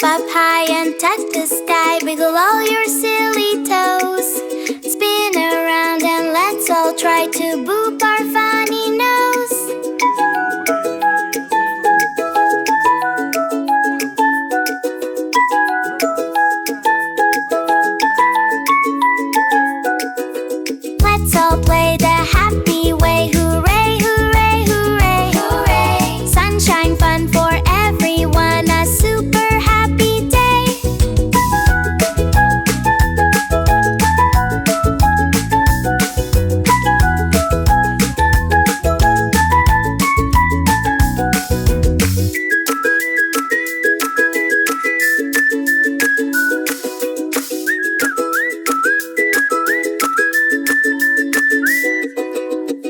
Jump up high and touch the sky, wiggle all your silly toes. Spin around and let's all try to boop our funny nose. Let's all play the happy way. Hooray, hooray, hooray, hooray. Sunshine, fun for everyone, a super happy day.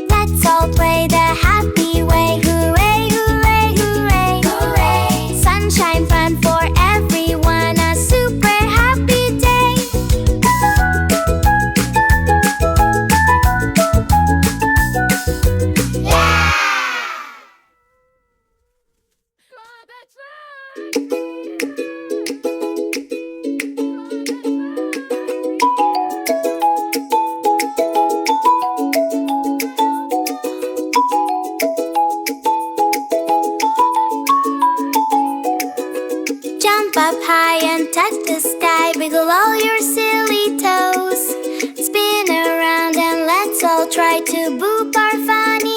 Let's all play the happy way. Hooray, hooray, hooray, hooray. Sunshine, fun for everyone, a super happy day. Yeah! Jump up high and touch the sky, wiggle all your silly toes. Spin around and let's all try to boop our funny